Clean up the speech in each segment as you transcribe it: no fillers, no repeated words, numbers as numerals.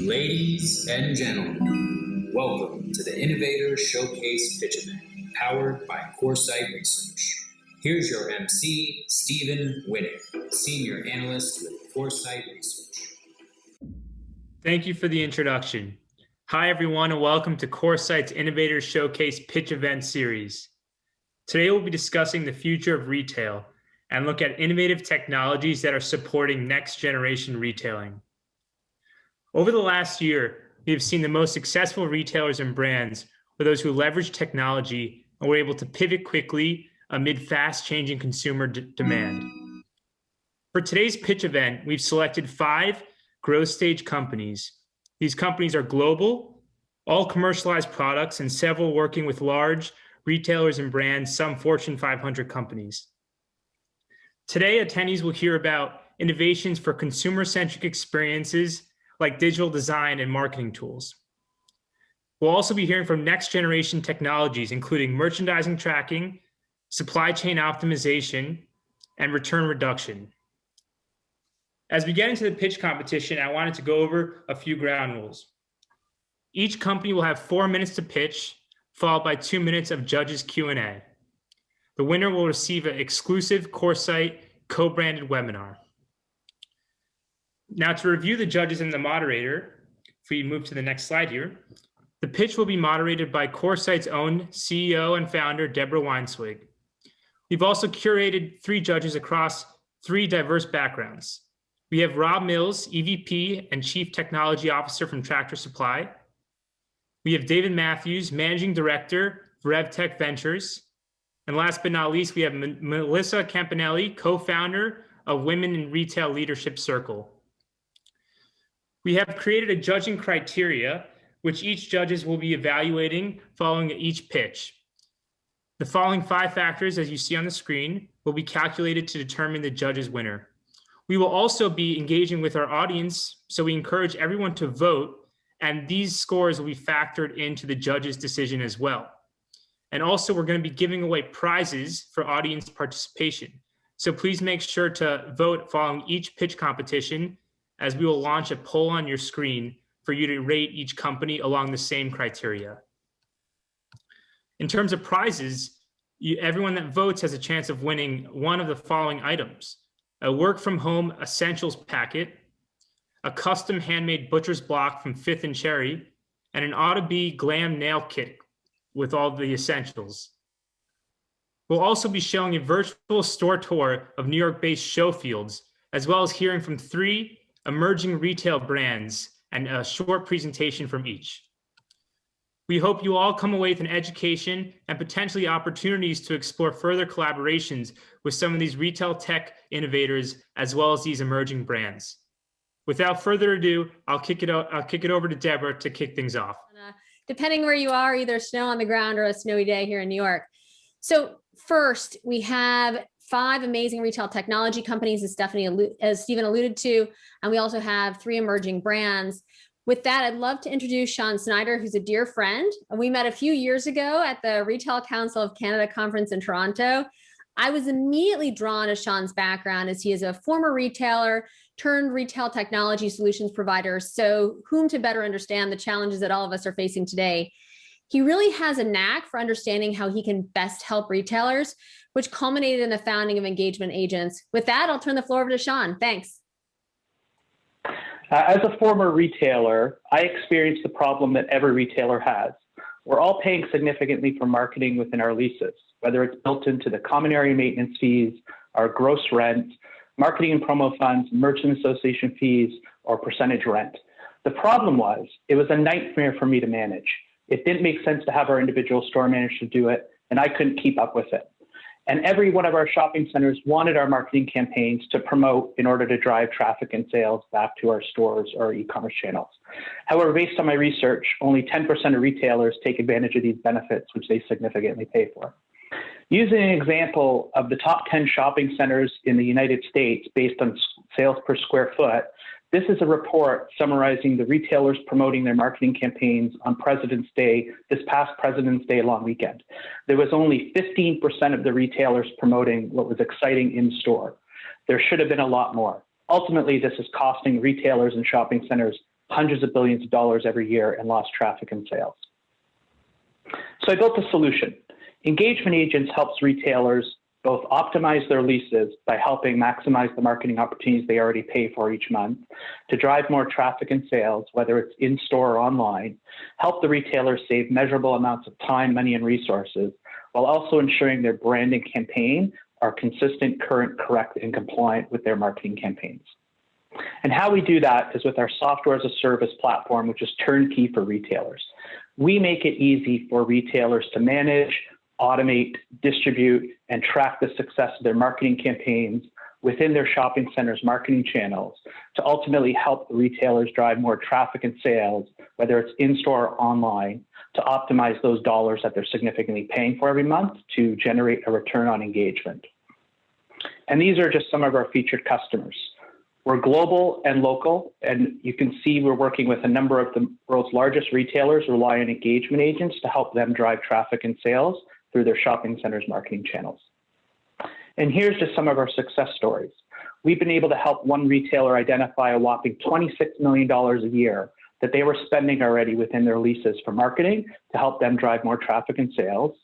Ladies and gentlemen, welcome to the Innovator Showcase Pitch Event, powered by Coresight Research. Here's your MC, Stephen Winnick, Senior Analyst with Coresight Research. Thank you for the introduction. Hi, everyone, and welcome to Coresight's Innovator Showcase Pitch Event series. Today, we'll be discussing the future of retail and look at innovative technologies that are supporting next-generation retailing. Over the last year, we have seen the most successful retailers and brands were those who leveraged technology and were able to pivot quickly amid fast-changing consumer demand. For today's pitch event, we've selected 5 growth stage companies. These companies are global, all commercialized products, and several working with large retailers and brands, some Fortune 500 companies. Today, attendees will hear about innovations for consumer-centric experiences like digital design and marketing tools. We'll also be hearing from next-generation technologies, including merchandising tracking, supply chain optimization, and return reduction. As we get into the pitch competition, I wanted to go over a few ground rules. Each company will have 4 minutes to pitch, followed by 2 minutes of judges' Q&A. The winner will receive an exclusive Coresight co-branded webinar. Now, to review the judges and the moderator, if we move to the next slide here, the pitch will be moderated by Coresight's own CEO and founder, Deborah Weinswig. We've also curated 3 judges across 3 diverse backgrounds. We have Rob Mills, EVP and Chief Technology Officer from Tractor Supply. We have David Matthews, Managing Director, RevTech Ventures. And last but not least, we have Melissa Campanelli, co-founder of Women in Retail Leadership Circle. We have created a judging criteria, which each judges will be evaluating following each pitch. The following 5 factors, as you see on the screen, will be calculated to determine the judge's winner. We will also be engaging with our audience, so we encourage everyone to vote, and these scores will be factored into the judge's decision as well. And also, we're going to be giving away prizes for audience participation. So please make sure to vote following each pitch competition, as we will launch a poll on your screen for you to rate each company along the same criteria. In terms of prizes, everyone that votes has a chance of winning one of the following items: a work-from-home essentials packet, a custom handmade butcher's block from Fifth and Cherry, and an Auto-Bee glam nail kit with all the essentials. We'll also be showing a virtual store tour of New York-based show fields, as well as hearing from 3 emerging retail brands and a short presentation from each. We hope you all come away with an education and potentially opportunities to explore further collaborations with some of these retail tech innovators, as well as these emerging brands. Without further ado, I'll kick it over to Deborah to kick things off. Depending where you are, either snow on the ground or a snowy day here in New York. So first, we have 5 amazing retail technology companies, as Stephen alluded to, and we also have 3 emerging brands. With that, I'd love to introduce Sean Snyder, who's a dear friend. We met a few years ago at the Retail Council of Canada conference in Toronto. I was immediately drawn to Sean's background, as he is a former retailer turned retail technology solutions provider, so whom to better understand the challenges that all of us are facing today. He really has a knack for understanding how he can best help retailers, which culminated in the founding of Engagement Agents. With that, I'll turn the floor over to Sean. Thanks. As a former retailer, I experienced the problem that every retailer has. We're all paying significantly for marketing within our leases, whether it's built into the common area maintenance fees, our gross rent, marketing and promo funds, merchant association fees, or percentage rent. The problem was, it was a nightmare for me to manage. It didn't make sense to have our individual store manager do it, and I couldn't keep up with it. And every one of our shopping centers wanted our marketing campaigns to promote in order to drive traffic and sales back to our stores or e-commerce channels. However, based on my research, only 10% of retailers take advantage of these benefits, which they significantly pay for. Using an example of the top 10 shopping centers in the United States based on sales per square foot, this is a report summarizing the retailers promoting their marketing campaigns on President's Day, this past President's Day long weekend. There was only 15% of the retailers promoting what was exciting in store. There should have been a lot more. Ultimately, this is costing retailers and shopping centers hundreds of billions of dollars every year in lost traffic and sales. So I built a solution. Engagement Agents helps retailers both optimize their leases by helping maximize the marketing opportunities they already pay for each month, to drive more traffic and sales, whether it's in-store or online, help the retailers save measurable amounts of time, money, and resources, while also ensuring their branding campaign are consistent, current, correct, and compliant with their marketing campaigns. And how we do that is with our software as a service platform, which is turnkey for retailers. We make it easy for retailers to manage, automate, distribute, and track the success of their marketing campaigns within their shopping centers' marketing channels to ultimately help the retailers drive more traffic and sales, whether it's in-store or online, to optimize those dollars that they're significantly paying for every month to generate a return on engagement. And these are just some of our featured customers. We're global and local, and you can see we're working with a number of the world's largest retailers who rely on engagement agents to help them drive traffic and sales through their shopping centers' marketing channels. And here's just some of our success stories. We've been able to help one retailer identify a whopping $26 million a year that they were spending already within their leases for marketing to help them drive more traffic and sales.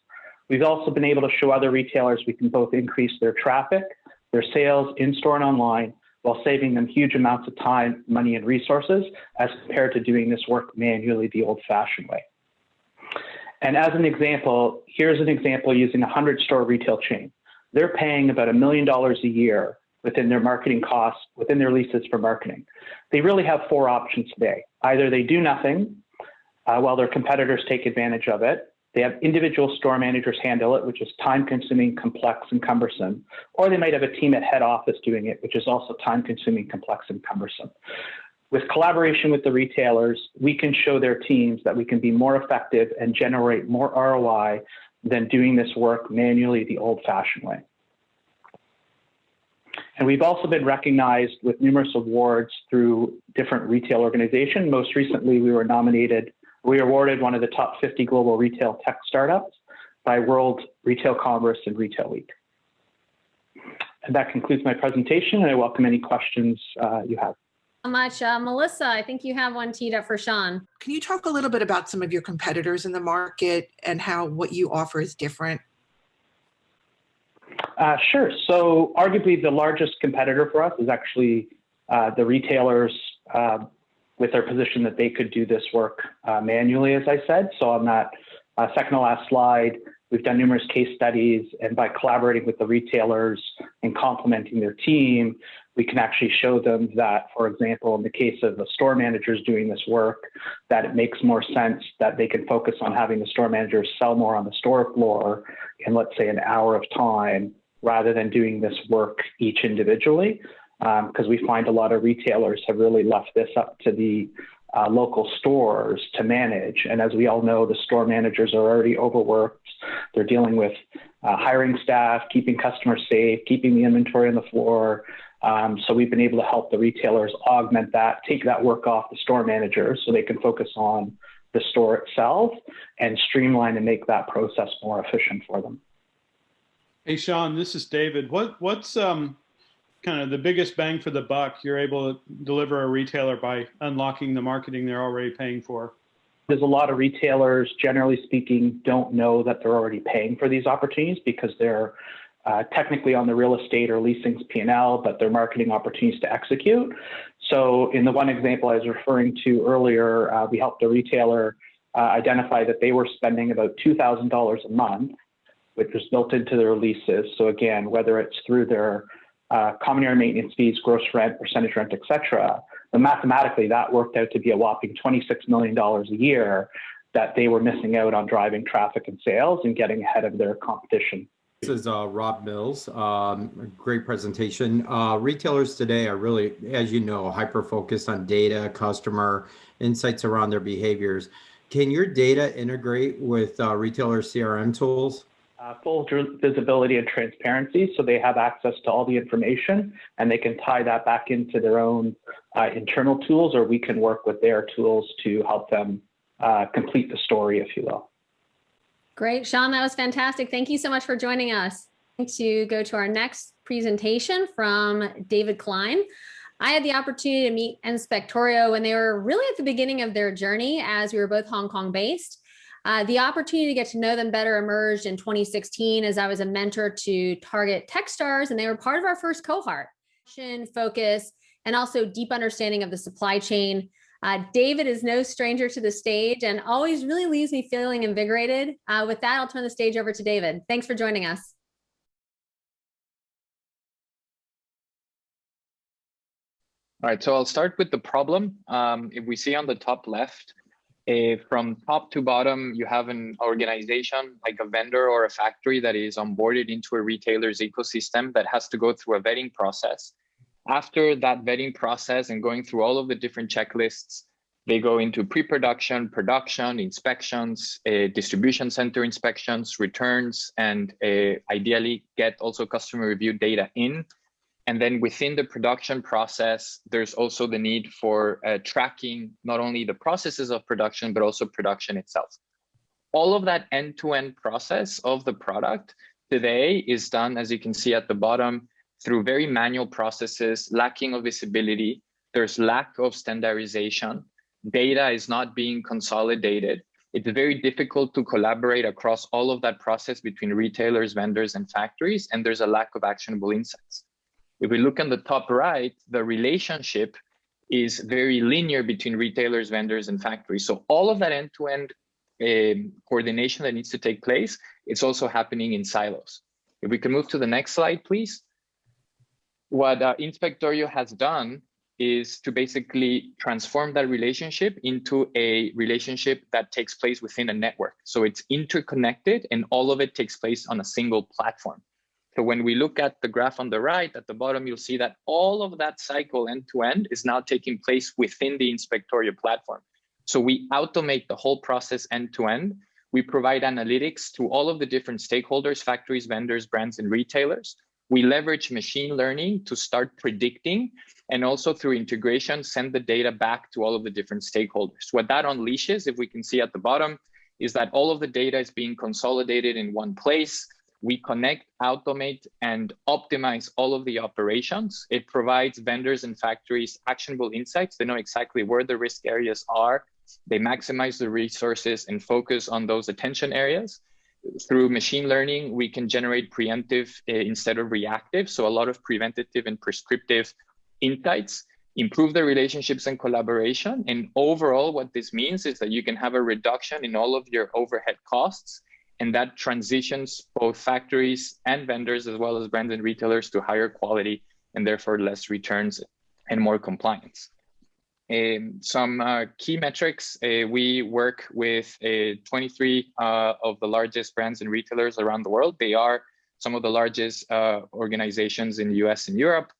We've also been able to show other retailers we can both increase their traffic, their sales in-store and online, while saving them huge amounts of time, money, and resources as compared to doing this work manually the old-fashioned way. And as an example, here's an example using a 100-store retail chain. They're paying about $1 million a year within their marketing costs, within their leases for marketing. They really have four options today. Either they do nothing while their competitors take advantage of it. They have individual store managers handle it, which is time-consuming, complex, and cumbersome. Or they might have a team at head office doing it, which is also time-consuming, complex, and cumbersome. With collaboration with the retailers, we can show their teams that we can be more effective and generate more ROI than doing this work manually the old-fashioned way. And we've also been recognized with numerous awards through different retail organizations. Most recently, we awarded one of the top 50 global retail tech startups by World Retail Congress and Retail Week. And that concludes my presentation, and I welcome any questions you have. So much. Melissa, I think you have one teed up for Sean. Can you talk a little bit about some of your competitors in the market and how what you offer is different? Sure. So arguably the largest competitor for us is actually the retailers with their position that they could do this work manually, as I said. So on that second to last slide, we've done numerous case studies, and by collaborating with the retailers and complementing their team, we can actually show them that, for example, in the case of the store managers doing this work, that it makes more sense that they can focus on having the store managers sell more on the store floor in, let's say, an hour of time, rather than doing this work each individually. Because we find a lot of retailers have really left this up to the local stores to manage. And as we all know, the store managers are already overworked. They're dealing with hiring staff, keeping customers safe, keeping the inventory on the floor. So we've been able to help the retailers augment that, take that work off the store managers so they can focus on the store itself and streamline and make that process more efficient for them. Hey, Sean, this is David. What's kind of the biggest bang for the buck you're able to deliver a retailer by unlocking the marketing they're already paying for? There's a lot of retailers, generally speaking, don't know that they're already paying for these opportunities because they're technically on the real estate or leasing's P&L, but they're marketing opportunities to execute. So in the one example I was referring to earlier, we helped a retailer identify that they were spending about $2,000 a month, which was built into their leases. So again, whether it's through their common area maintenance fees, gross rent, percentage rent, et cetera, but mathematically that worked out to be a whopping $26 million a year that they were missing out on driving traffic and sales and getting ahead of their competition. This is Rob Mills. Great presentation. Retailers today are really, as you know, hyper-focused on data, customer insights around their behaviors. Can your data integrate with retailer CRM tools? Full visibility and transparency, so they have access to all the information and they can tie that back into their own internal tools, or we can work with their tools to help them complete the story, if you will. Great, Sean, that was fantastic. Thank you so much for joining us. To go to our next presentation from David Klein. I had the opportunity to meet Inspectorio when they were really at the beginning of their journey, as we were both Hong Kong based. The opportunity to get to know them better emerged in 2016 as I was a mentor to Target Techstars, and they were part of our first cohort. Focus and also deep understanding of the supply chain. David is no stranger to the stage and always really leaves me feeling invigorated. With that, I'll turn the stage over to David. Thanks for joining us. All right, so I'll start with the problem. If we see on the top left, from top to bottom, you have an organization like a vendor or a factory that is onboarded into a retailer's ecosystem that has to go through a vetting process. After that vetting process and going through all of the different checklists, they go into pre-production, production, inspections, distribution center inspections, returns, and ideally get also customer review data in. And then within the production process, there's also the need for tracking not only the processes of production, but also production itself. All of that end-to-end process of the product today is done, as you can see at the bottom, through very manual processes, lacking of visibility. There's lack of standardization. Data is not being consolidated. It's very difficult to collaborate across all of that process between retailers, vendors, and factories, and there's a lack of actionable insights. If we look on the top right, the relationship is very linear between retailers, vendors, and factories. So all of that end-to-end coordination that needs to take place, it's also happening in silos. If we can move to the next slide, please. What Inspectorio has done is to basically transform that relationship into a relationship that takes place within a network. So it's interconnected and all of it takes place on a single platform. So when we look at the graph on the right, at the bottom, you'll see that all of that cycle end to end is now taking place within the Inspectorio platform. So we automate the whole process end to end. We provide analytics to all of the different stakeholders, factories, vendors, brands, and retailers. We leverage machine learning to start predicting, and also through integration, send the data back to all of the different stakeholders. What that unleashes, if we can see at the bottom, is that all of the data is being consolidated in one place. We connect, automate, and optimize all of the operations. It provides vendors and factories actionable insights. They know exactly where the risk areas are. They maximize the resources and focus on those attention areas. Through machine learning, we can generate preemptive instead of reactive. So a lot of preventative and prescriptive insights, improve the relationships and collaboration. And overall, what this means is that you can have a reduction in all of your overhead costs. And that transitions both factories and vendors, as well as brands and retailers, to higher quality and therefore less returns and more compliance. Some key metrics, we work with 23 of the largest brands and retailers around the world. They are some of the largest organizations in the US and Europe.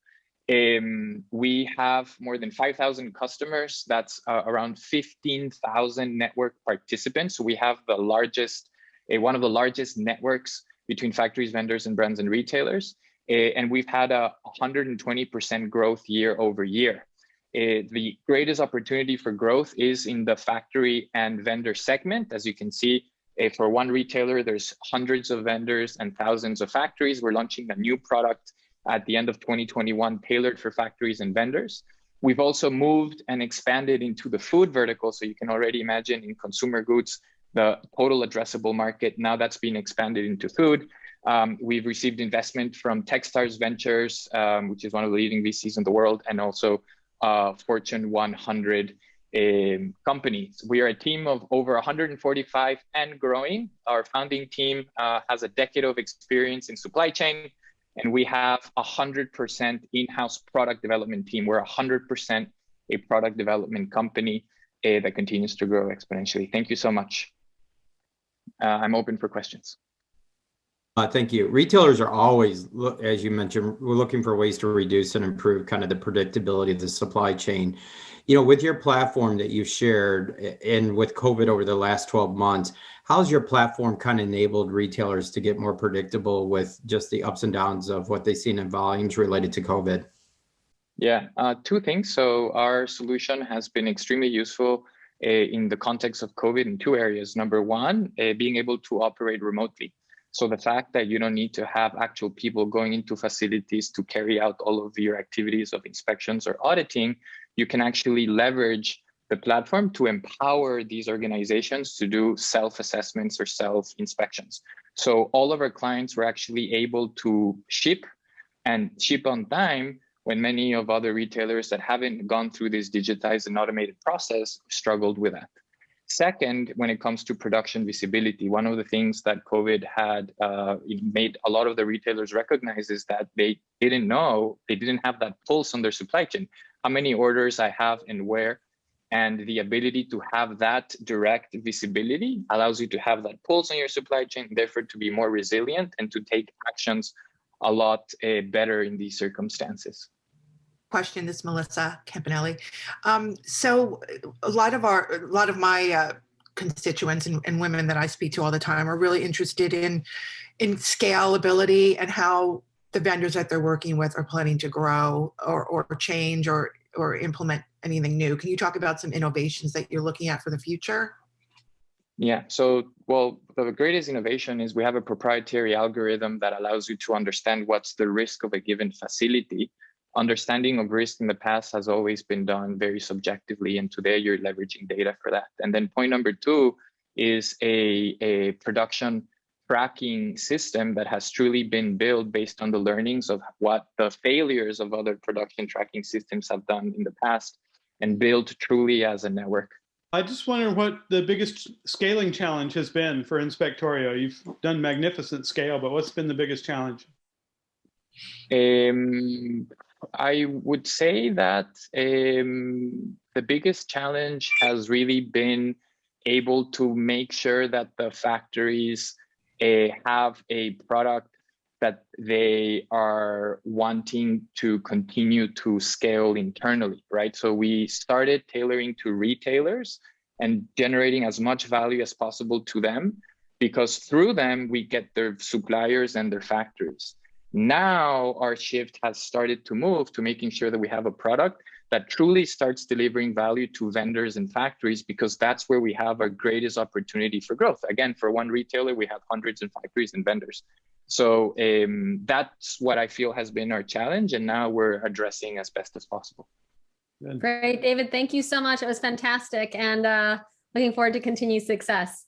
We have more than 5,000 customers. That's around 15,000 network participants. So we have the largest, one of the largest networks between factories, vendors, and brands and retailers. And we've had a 120% growth year over year. The greatest opportunity for growth is in the factory and vendor segment. As you can see, for one retailer, there's hundreds of vendors and thousands of factories. We're launching a new product at the end of 2021 tailored for factories and vendors. We've also moved and expanded into the food vertical. So you can already imagine in consumer goods, the total addressable market, now that's been expanded into food. We've received investment from Techstars Ventures, which is one of the leading VCs in the world, and also Fortune 100 companies. We are a team of over 145 and growing. Our founding team has a decade of experience in supply chain, and we have 100% in-house product development team. We're 100% a product development company that continues to grow exponentially. Thank you so much. I'm open for questions. Thank you. Retailers are always, as you mentioned, we're looking for ways to reduce and improve kind of the predictability of the supply chain. You know, with your platform that you've shared and with COVID over the last 12 months, how's your platform kind of enabled retailers to get more predictable with just the ups and downs of what they've seen in volumes related to COVID? Yeah, two things. So our solution has been extremely useful in the context of COVID in two areas. Number one, being able to operate remotely. So the fact that you don't need to have actual people going into facilities to carry out all of your activities of inspections or auditing, you can actually leverage the platform to empower these organizations to do self-assessments or self-inspections. So all of our clients were actually able to ship on time, when many of other retailers that haven't gone through this digitized and automated process struggled with that. Second, when it comes to production visibility, one of the things that COVID had made a lot of the retailers recognize is that they didn't have that pulse on their supply chain. How many orders I have and where, and the ability to have that direct visibility allows you to have that pulse on your supply chain, therefore to be more resilient and to take actions a lot better in these circumstances. Question, this is Melissa Campanelli. So a lot of my constituents and women that I speak to all the time are really interested in scalability and how the vendors that they're working with are planning to grow or change or implement anything new. Can you talk about some innovations that you're looking at for the future? Yeah, so, well, the greatest innovation is we have a proprietary algorithm that allows you to understand what's the risk of a given facility. Understanding of risk in the past has always been done very subjectively, and today you're leveraging data for that. And then point number two is a production tracking system that has truly been built based on the learnings of what the failures of other production tracking systems have done in the past, and built truly as a network. I just wonder what the biggest scaling challenge has been for Inspectorio. You've done magnificent scale, but what's been the biggest challenge? I would say that the biggest challenge has really been able to make sure that the factories have a product that they are wanting to continue to scale internally, right? So we started tailoring to retailers and generating as much value as possible to them, because through them, we get their suppliers and their factories. Now our shift has started to move to making sure that we have a product that truly starts delivering value to vendors and factories, because that's where we have our greatest opportunity for growth. Again, for one retailer, we have hundreds of factories and vendors. So that's what I feel has been our challenge, and now we're addressing as best as possible. Good. Great, David. Thank you so much. It was fantastic, and looking forward to continued success.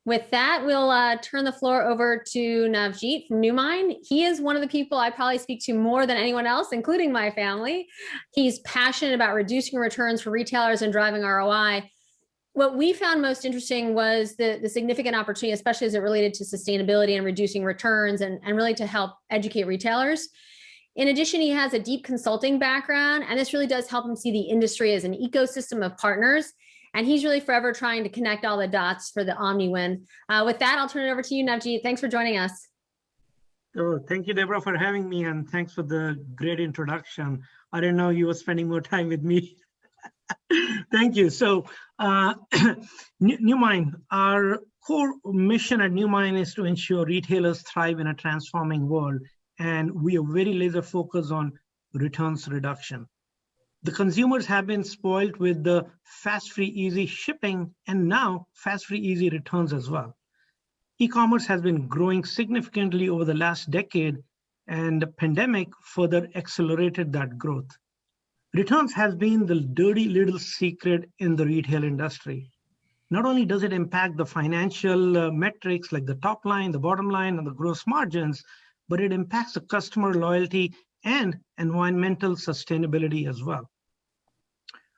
With that, we'll turn the floor over to Navjeet from Newmine. He is one of the people I probably speak to more than anyone else, including my family. He's passionate about reducing returns for retailers and driving ROI. What we found most interesting was the significant opportunity, especially as it related to sustainability and reducing returns, and really to help educate retailers. In addition, he has a deep consulting background, and this really does help him see the industry as an ecosystem of partners. And he's really forever trying to connect all the dots for the Omni win. With that, I'll turn it over to you, Navjeet. Thanks for joining us. Oh, thank you, Deborah, for having me, and thanks for the great introduction. I didn't know you were spending more time with me. Thank you. So, Newmine, our core mission at Newmine is to ensure retailers thrive in a transforming world, and we are very laser focused on returns reduction. The consumers have been spoiled with the fast, free, easy shipping, and now fast, free, easy returns as well. E-commerce has been growing significantly over the last decade, and the pandemic further accelerated that growth. Returns has been the dirty little secret in the retail industry. Not only does it impact the financial metrics like the top line, the bottom line, and the gross margins, but it impacts the customer loyalty and environmental sustainability as well.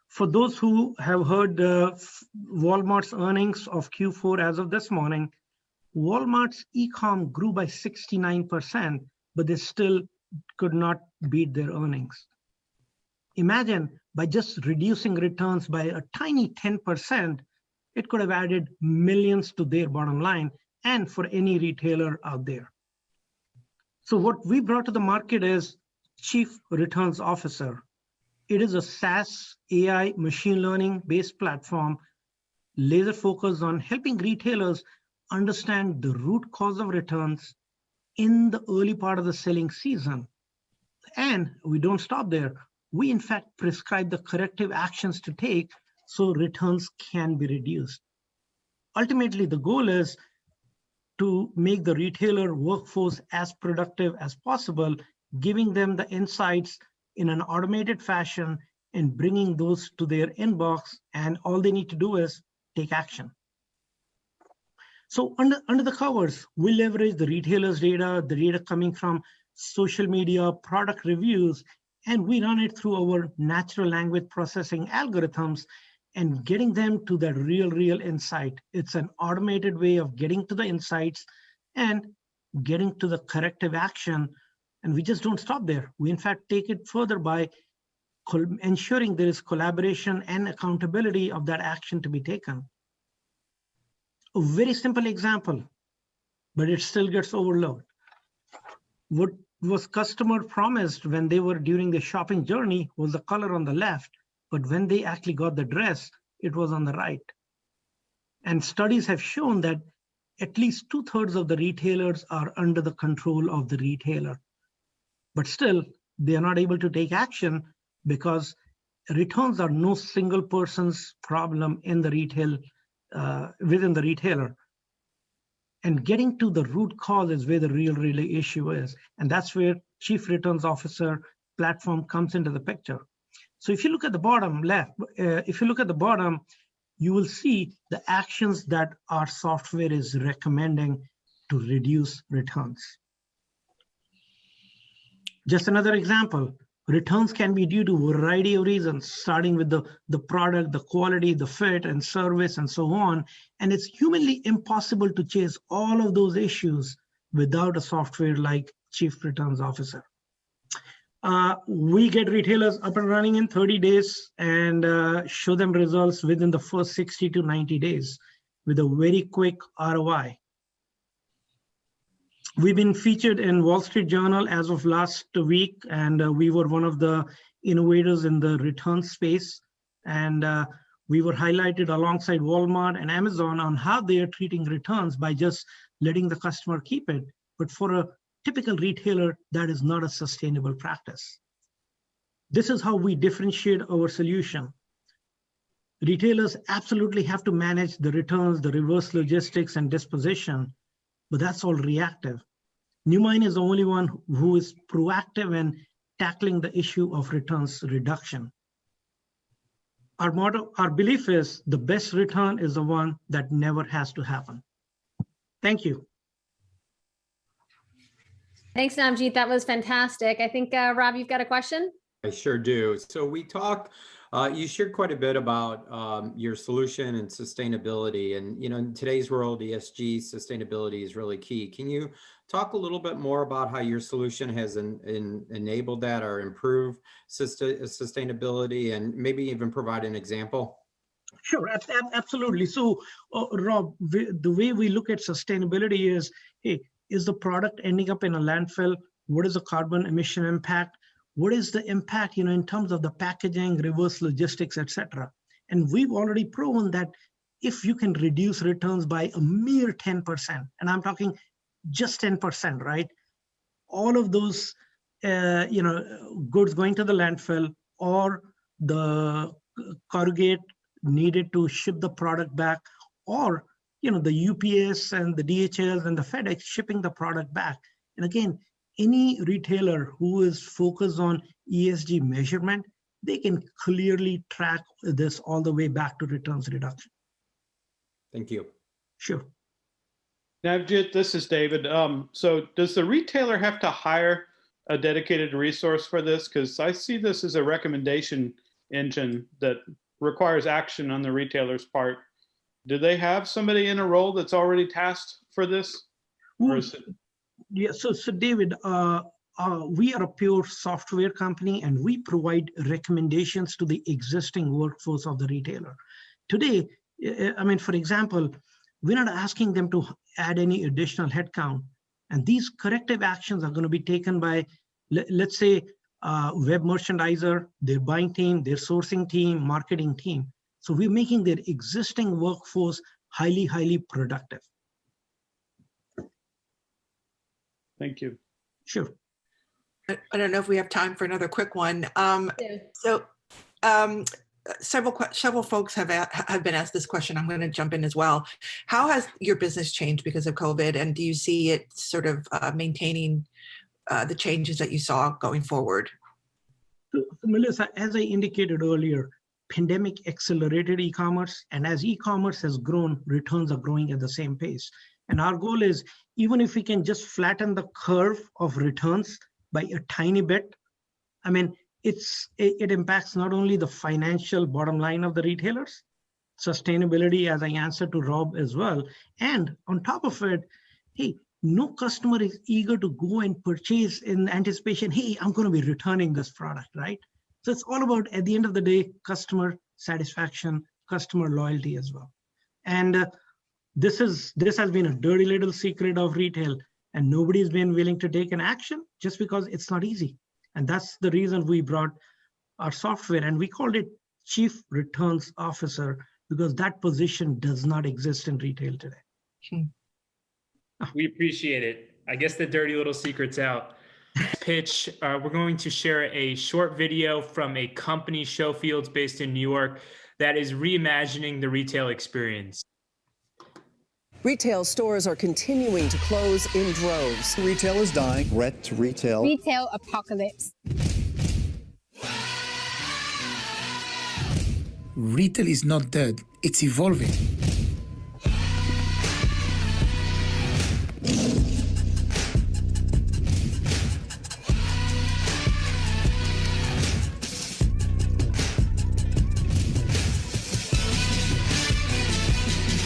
For those who have heard Walmart's earnings of Q4 as of this morning, Walmart's e-com grew by 69%, but they still could not beat their earnings. Imagine by just reducing returns by a tiny 10%, it could have added millions to their bottom line and for any retailer out there. So what we brought to the market is Chief Returns Officer. It is a SaaS AI machine learning based platform, laser focused on helping retailers understand the root cause of returns in the early part of the selling season. And we don't stop there. We in fact prescribe the corrective actions to take so returns can be reduced. Ultimately, the goal is to make the retailer workforce as productive as possible, giving them the insights in an automated fashion and bringing those to their inbox, and all they need to do is take action. So under the covers, we leverage the retailer's data, the data coming from social media, product reviews, and we run it through our natural language processing algorithms and getting them to that real insight. It's an automated way of getting to the insights and getting to the corrective action. And we just don't stop there. We in fact take it further by ensuring there is collaboration and accountability of that action to be taken. A very simple example, but it still gets overlooked. What was customer promised when they were during the shopping journey was the color on the left, but when they actually got the dress, it was on the right. And studies have shown that at least 2/3 of the retailers are under the control of the retailer. But still, they are not able to take action because returns are no single person's problem in the retail, within the retailer. And getting to the root cause is where the real issue is. And that's where Chief Returns Officer platform comes into the picture. So if you look at the bottom left, you will see the actions that our software is recommending to reduce returns. Just another example, returns can be due to a variety of reasons, starting with the product, the quality, the fit and service and so on. And it's humanly impossible to chase all of those issues without a software like Chief Returns Officer. We get retailers up and running in 30 days and show them results within the first 60 to 90 days with a very quick ROI. We've been featured in Wall Street Journal as of last week, and we were one of the innovators in the return space. And we were highlighted alongside Walmart and Amazon on how they are treating returns by just letting the customer keep it. But for a typical retailer, that is not a sustainable practice. This is how we differentiate our solution. Retailers absolutely have to manage the returns, the reverse logistics and disposition, but that's all reactive. Newmine is the only one who is proactive in tackling the issue of returns reduction. Our motto, our belief is the best return is the one that never has to happen. Thank you. Thanks, Namjeet. That was fantastic. I think, Rob, you've got a question? I sure do. So we talk, you shared quite a bit about your solution and sustainability. And, you know, in today's world, ESG sustainability is really key. Can you talk a little bit more about how your solution has enabled that or improved sustainability, and maybe even provide an example? Sure, absolutely. So, Rob, the way we look at sustainability is, hey, is the product ending up in a landfill? What is the carbon emission impact? What is the impact, in terms of the packaging, reverse logistics, et cetera? And we've already proven that if you can reduce returns by a mere 10%, and I'm talking just 10%, right? All of those, goods going to the landfill or the corrugate needed to ship the product back, or the UPS and the DHL and the FedEx shipping the product back. And again, any retailer who is focused on ESG measurement, they can clearly track this all the way back to returns reduction. Thank you. Sure. Navjit, this is David. So does the retailer have to hire a dedicated resource for this? Because I see this as a recommendation engine that requires action on the retailer's part. Do they have somebody in a role that's already tasked for this? Or is it... Yeah, so David, we are a pure software company and we provide recommendations to the existing workforce of the retailer. Today, for example, we're not asking them to add any additional headcount. And these corrective actions are going to be taken by, let's say, web merchandiser, their buying team, their sourcing team, marketing team. So we're making their existing workforce highly productive. Thank you. Sure. I don't know if we have time for another quick one. several folks have been asked this question. I'm going to jump in as well. How has your business changed because of COVID, and do you see it sort of maintaining the changes that you saw going forward? So, Melissa, as I indicated earlier, pandemic accelerated e-commerce, and as e-commerce has grown, returns are growing at the same pace. And our goal is, even if we can just flatten the curve of returns by a tiny bit, I mean, it impacts not only the financial bottom line of the retailers, sustainability, as I answered to Rob as well, and on top of it, hey, no customer is eager to go and purchase in anticipation, hey, I'm going to be returning this product, right? So it's all about, at the end of the day, customer satisfaction, customer loyalty as well. And this has been a dirty little secret of retail, and nobody's been willing to take an action just because it's not easy. And that's the reason we brought our software, and we called it Chief Returns Officer, because that position does not exist in retail today. We appreciate it. I guess the dirty little secret's out. Pitch, we're going to share a short video from a company, Showfields, based in New York, that is reimagining the retail experience. Retail stores are continuing to close in droves. Retail is dying. Threat to retail. Retail apocalypse. Retail is not dead. It's evolving.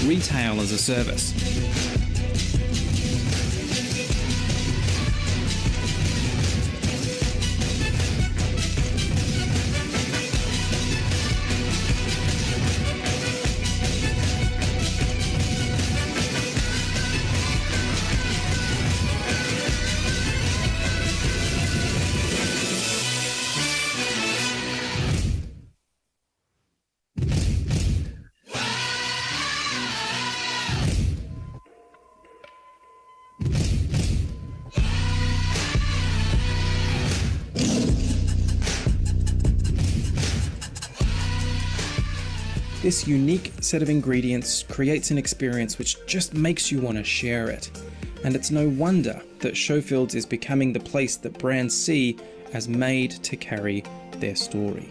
Retail as a service. This unique set of ingredients creates an experience which just makes you want to share it. And it's no wonder that Showfields is becoming the place that brands see as made to carry their story.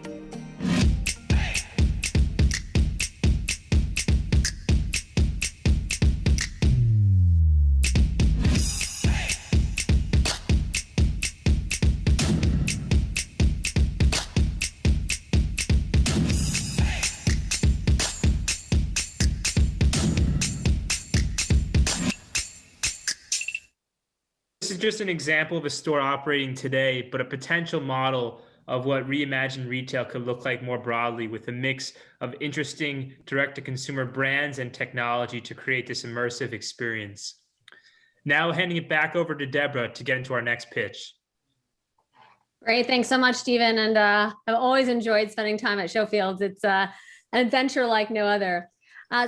This is just an example of a store operating today, but a potential model of what reimagined retail could look like more broadly, with a mix of interesting direct-to-consumer brands and technology to create this immersive experience. Now handing it back over to Deborah to get into our next pitch. Great. Thanks so much, Stephen. And I've always enjoyed spending time at Showfields. It's an adventure like no other.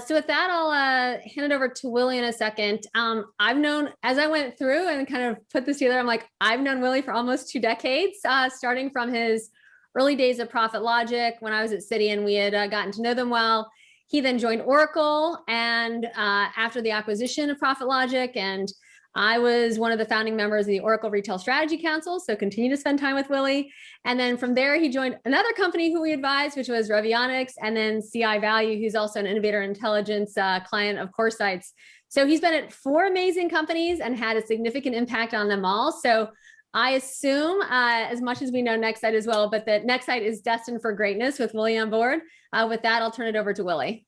So with that, I'll hand it over to Willie in a second. I've known, as I went through and kind of put this together, I'm like, I've known Willie for almost 2 decades, starting from his early days of Profit Logic when I was at Citi, and we had gotten to know them well. He then joined Oracle, and after the acquisition of Profit Logic, and I was one of the founding members of the Oracle Retail Strategy Council, so continue to spend time with Willie. And then from there, he joined another company who we advised, which was Revionics, and then CI Value, who's also an Innovator Intelligence client of Coresight's. So he's been at 4 amazing companies and had a significant impact on them all. So I assume, as much as we know Nexite as well, but that Nexite is destined for greatness with Willie on board. With that, I'll turn it over to Willie.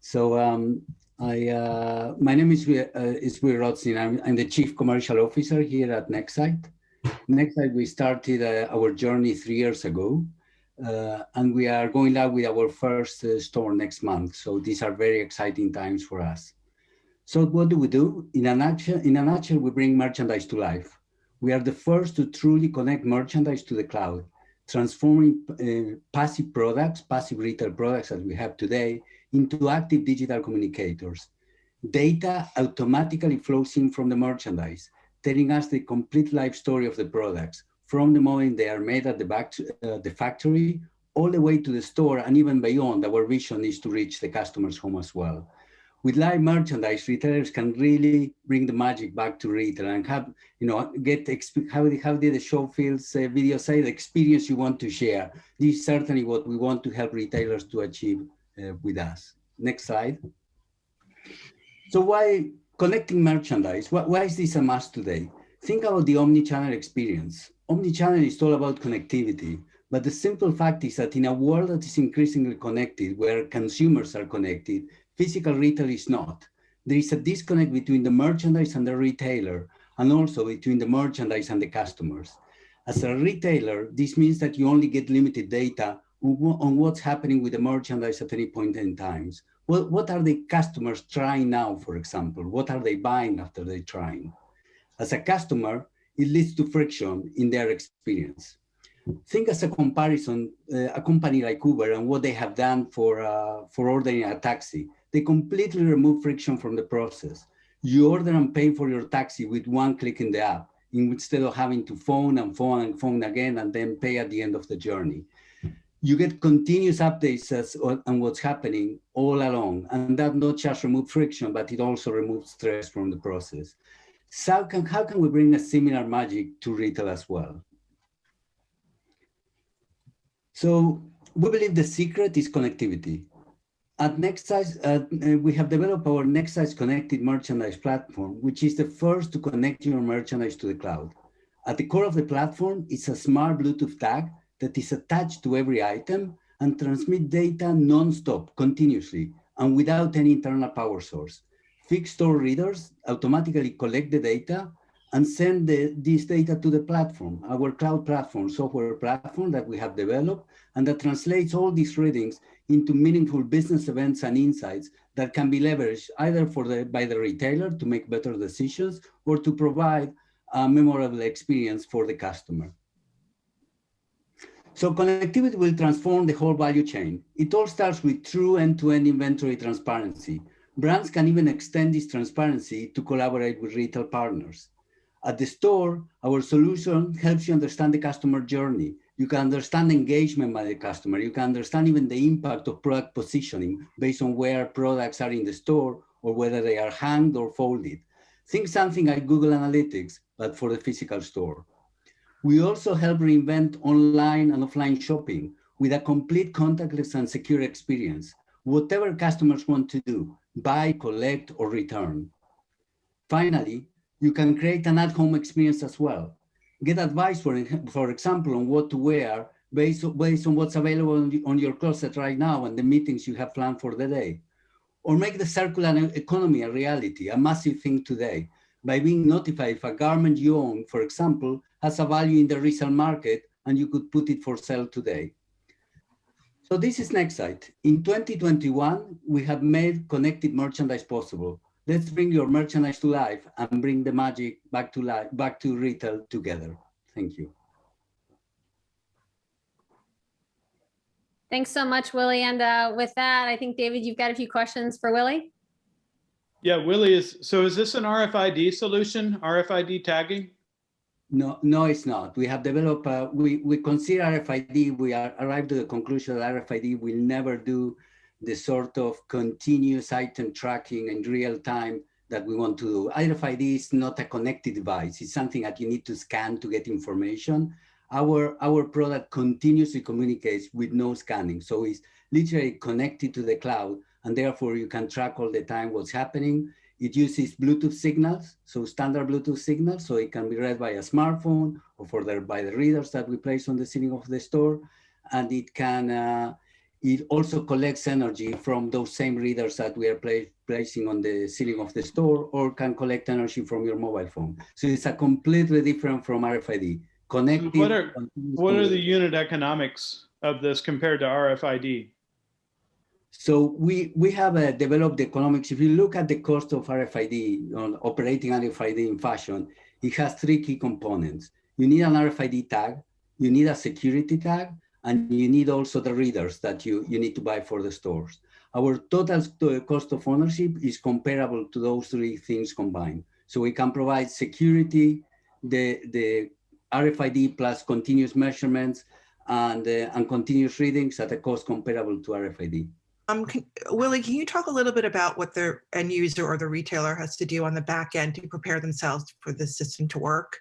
So my name is Will Rothstein. I'm the Chief Commercial Officer here at Nexite. Nexite, we started our journey 3 years ago, and we are going live with our first store next month. So these are very exciting times for us. So what do? In a nutshell, we bring merchandise to life. We are the first to truly connect merchandise to the cloud, transforming passive retail products that we have today into active digital communicators. Data automatically flows in from the merchandise, telling us the complete life story of the products, from the moment they are made at the factory all the way to the store and even beyond. Our vision is to reach the customer's home as well. With live merchandise, retailers can really bring the magic back to retail and have, how did the show feels video say, the experience you want to share. This is certainly what we want to help retailers to achieve with us. Next slide. So why connecting merchandise? Why is this a must today? Think about the omni-channel experience. Omni-channel is all about connectivity, but the simple fact is that in a world that is increasingly connected, where consumers are connected, physical retail is not. There is a disconnect between the merchandise and the retailer, and also between the merchandise and the customers. As a retailer, this means that you only get limited data on what's happening with the merchandise at any point in time. What are the customers trying now, for example? What are they buying after they're trying? As a customer, it leads to friction in their experience. Think as a comparison, a company like Uber and what they have done for ordering a taxi. They completely remove friction from the process. You order and pay for your taxi with one click in the app, instead of having to phone and phone and phone again and then pay at the end of the journey. You get continuous updates on what's happening all along, and that not just removes friction, but it also removes stress from the process. So how can we bring a similar magic to retail as well? So we believe the secret is connectivity. At Nexite, we have developed our Nexite connected merchandise platform, which is the first to connect your merchandise to the cloud. At the core of the platform is a smart Bluetooth tag that is attached to every item and transmit data non-stop, continuously, and without any internal power source. Fixed store readers automatically collect the data and send this data to the platform, our cloud platform, software platform that we have developed, and that translates all these readings into meaningful business events and insights that can be leveraged either by the retailer to make better decisions or to provide a memorable experience for the customer. So connectivity will transform the whole value chain. It all starts with true end-to-end inventory transparency. Brands can even extend this transparency to collaborate with retail partners. At the store, our solution helps you understand the customer journey. You can understand engagement by the customer. You can understand even the impact of product positioning based on where products are in the store or whether they are hanged or folded. Think something like Google Analytics, but for the physical store. We also help reinvent online and offline shopping with a complete contactless and secure experience. Whatever customers want to do, buy, collect, or return. Finally, you can create an at-home experience as well. Get advice, for example, on what to wear based on what's available on your closet right now and the meetings you have planned for the day. Or make the circular economy a reality, a massive thing today, by being notified if a garment you own, for example, has a value in the resale market and you could put it for sale today. So this is Nexite. In 2021, we have made connected merchandise possible. Let's bring your merchandise to life and bring the magic back to life, back to retail together. Thank you. Thanks so much, Willie. And with that, I think, David, you've got a few questions for Willie. Yeah, Willie, is this an RFID solution, RFID tagging? No, it's not. We have developed, we consider RFID, we arrived at the conclusion that RFID will never do the sort of continuous item tracking in real time that we want to do. RFID is not a connected device. It's something that you need to scan to get information. Our product continuously communicates with no scanning. So it's literally connected to the cloud, and therefore you can track all the time what's happening. It uses Bluetooth signals, so standard Bluetooth signals, so it can be read by a smartphone or by the readers that we place on the ceiling of the store. And it can, it also collects energy from those same readers that we are placing on the ceiling of the store, or can collect energy from your mobile phone. So it's a completely different from RFID. Connected. So what are the unit economics of this compared to RFID? So we have developed the economics. If you look at the cost of RFID, on operating RFID in fashion, it has three key components. You need an RFID tag, you need a security tag, and you need also the readers that you need to buy for the stores. Our total cost of ownership is comparable to those three things combined. So we can provide security, the RFID plus continuous measurements, and continuous readings at a cost comparable to RFID. Willie, can you talk a little bit about what the end user or the retailer has to do on the back end to prepare themselves for the system to work?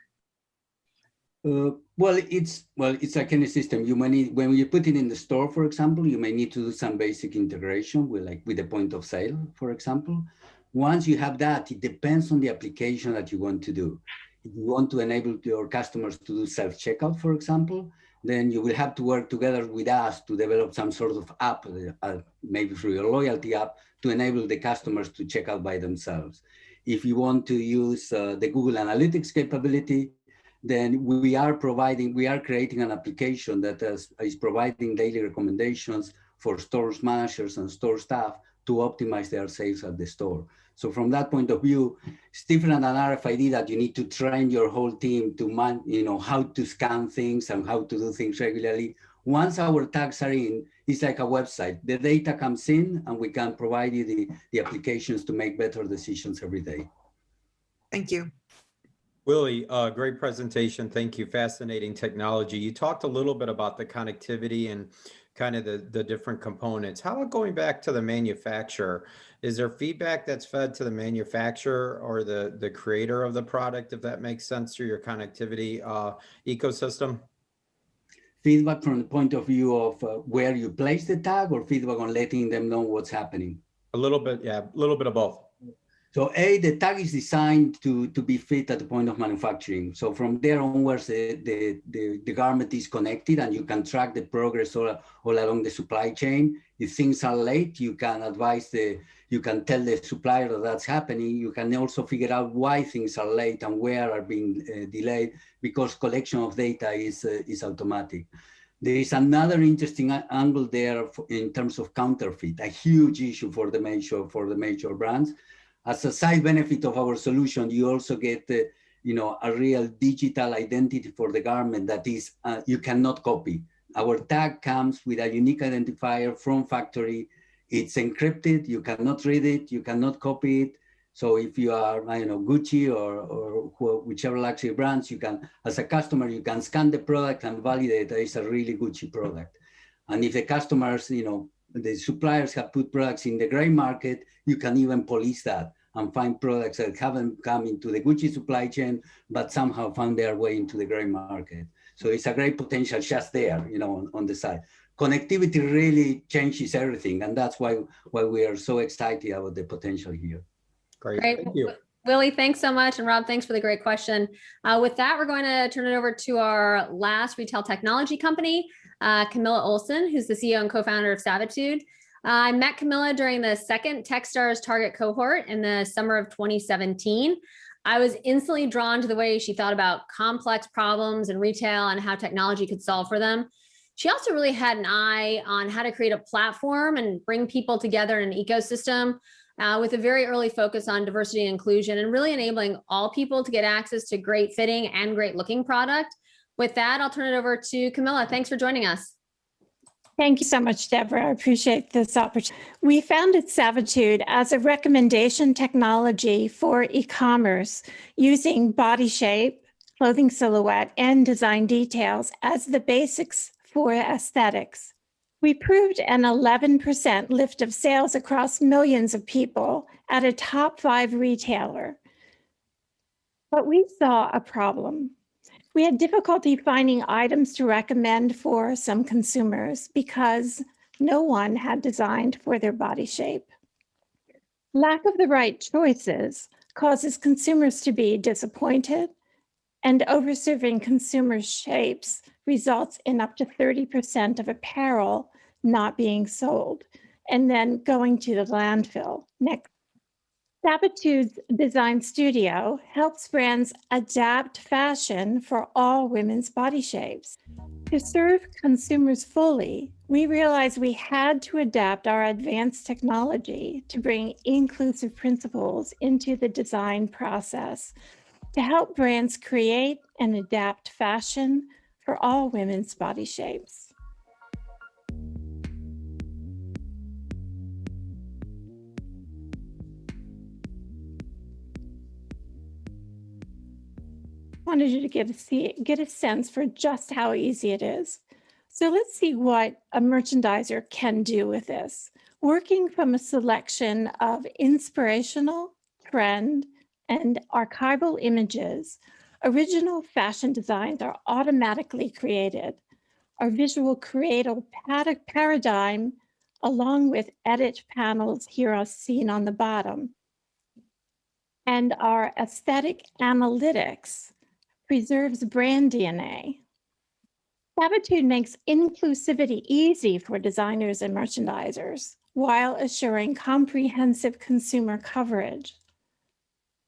Well, it's like any system. You may need, when you put it in the store, for example, you may need to do some basic integration with the point of sale, for example. Once you have that, it depends on the application that you want to do. If you want to enable your customers to do self-checkout, for example, then you will have to work together with us to develop some sort of app, maybe through your loyalty app, to enable the customers to check out by themselves. If you want to use the Google Analytics capability, then we are creating an application that is providing daily recommendations for stores managers and store staff to optimize their sales at the store. So from that point of view, it's different than RFID that you need to train your whole team to how to scan things and how to do things regularly. Once our tags are in, it's like a website. The data comes in and we can provide you the applications to make better decisions every day. Thank you. Willie, great presentation. Thank you. Fascinating technology. You talked a little bit about the connectivity and kind of the different components. How about going back to the manufacturer? Is there feedback that's fed to the manufacturer or the creator of the product, if that makes sense, through your connectivity ecosystem? Feedback from the point of view of where you place the tag, or feedback on letting them know what's happening? A little bit, yeah, a little bit of both. So the tag is designed to be fit at the point of manufacturing. So from there onwards, the garment is connected and you can track the progress all along the supply chain. If things are late, you can you can tell the supplier that that's happening. You can also figure out why things are late and where are being delayed, because collection of data is automatic. There is another interesting angle there in terms of counterfeit, a huge issue for the major brands. As a side benefit of our solution, you also get a real digital identity for the garment that is you cannot copy. Our tag comes with a unique identifier from factory. It's encrypted. You cannot read it. You cannot copy it. So if you are, Gucci or whichever luxury brands, you can, as a customer, you can scan the product and validate that it's a really Gucci product. And if the customers, the suppliers have put products in the gray market, you can even police that and find products that haven't come into the Gucci supply chain, but somehow found their way into the gray market. So it's a great potential just there, on the side. Connectivity really changes everything. And that's why we are so excited about the potential here. Great. Thank you. Willie, thanks so much. And Rob, thanks for the great question. With that, we're going to turn it over to our last retail technology company, Camilla Olson, who's the CEO and co-founder of Savitude. I met Camilla during the second Techstars target cohort in the summer of 2017. I was instantly drawn to the way she thought about complex problems in retail and how technology could solve for them. She also really had an eye on how to create a platform and bring people together in an ecosystem with a very early focus on diversity and inclusion, and really enabling all people to get access to great fitting and great looking product. With that, I'll turn it over to Camilla. Thanks for joining us. Thank you so much, Deborah. I appreciate this opportunity. We founded Savitude as a recommendation technology for e-commerce using body shape, clothing silhouette, and design details as the basics for aesthetics. We proved an 11% lift of sales across millions of people at a top 5 retailer. But we saw a problem. We had difficulty finding items to recommend for some consumers because no one had designed for their body shape. Lack of the right choices causes consumers to be disappointed, and overserving consumer shapes results in up to 30% of apparel not being sold and then going to the landfill. Next. Savitude's design studio helps brands adapt fashion for all women's body shapes. To serve consumers fully, we realized we had to adapt our advanced technology to bring inclusive principles into the design process to help brands create and adapt fashion for all women's body shapes. Wanted you to get a sense for just how easy it is. So let's see what a merchandiser can do with this. Working from a selection of inspirational, trend, and archival images, original fashion designs are automatically created. Our visual creative paradigm, along with edit panels here are seen on the bottom, and our aesthetic analytics preserves brand DNA. Savitude makes inclusivity easy for designers and merchandisers while assuring comprehensive consumer coverage.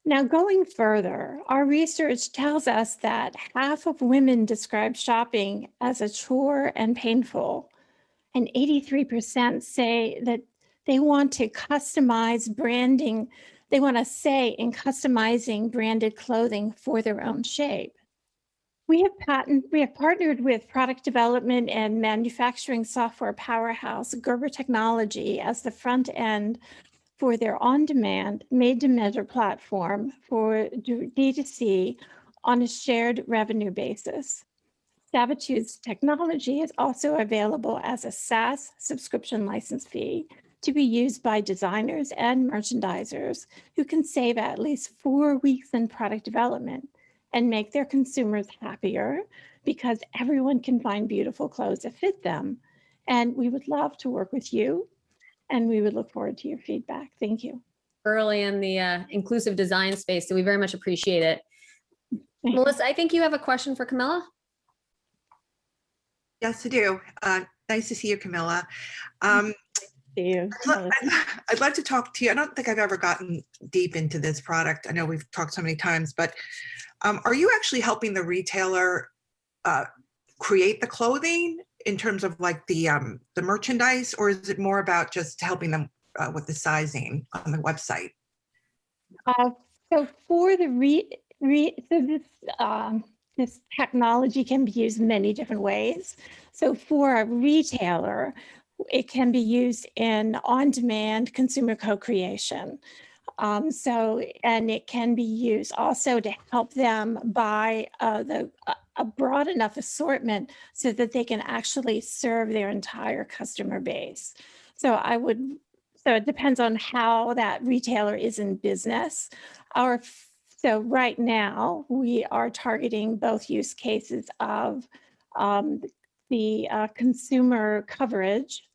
Now, going further, our research tells us that half of women describe shopping as a chore and painful, and 83% say that they want to customize branding. They want a say in customizing branded clothing for their own shape. We have partnered with product development and manufacturing software powerhouse Gerber Technology as the front end for their on-demand, made-to-measure platform for D2C on a shared revenue basis. Savitude's technology is also available as a SaaS subscription license fee to be used by designers and merchandisers who can save at least 4 weeks in product development and make their consumers happier because everyone can find beautiful clothes that fit them. And we would love to work with you, and we would look forward to your feedback. Thank you. Early in the inclusive design space, so we very much appreciate it. Melissa, I think you have a question for Camilla. Yes, I do. Nice to see you, Camilla. I'd love to talk to you. I don't think I've ever gotten deep into this product. I know we've talked so many times, but are you actually helping the retailer create the clothing in terms of like the merchandise, or is it more about just helping them with the sizing on the website? So for the this technology can be used many different ways. So for a retailer, it can be used in on-demand consumer co-creation. And it can be used also to help them buy a broad enough assortment so that they can actually serve their entire customer base. So it depends on how that retailer is in business. So right now we are targeting both use cases of the consumer coverage.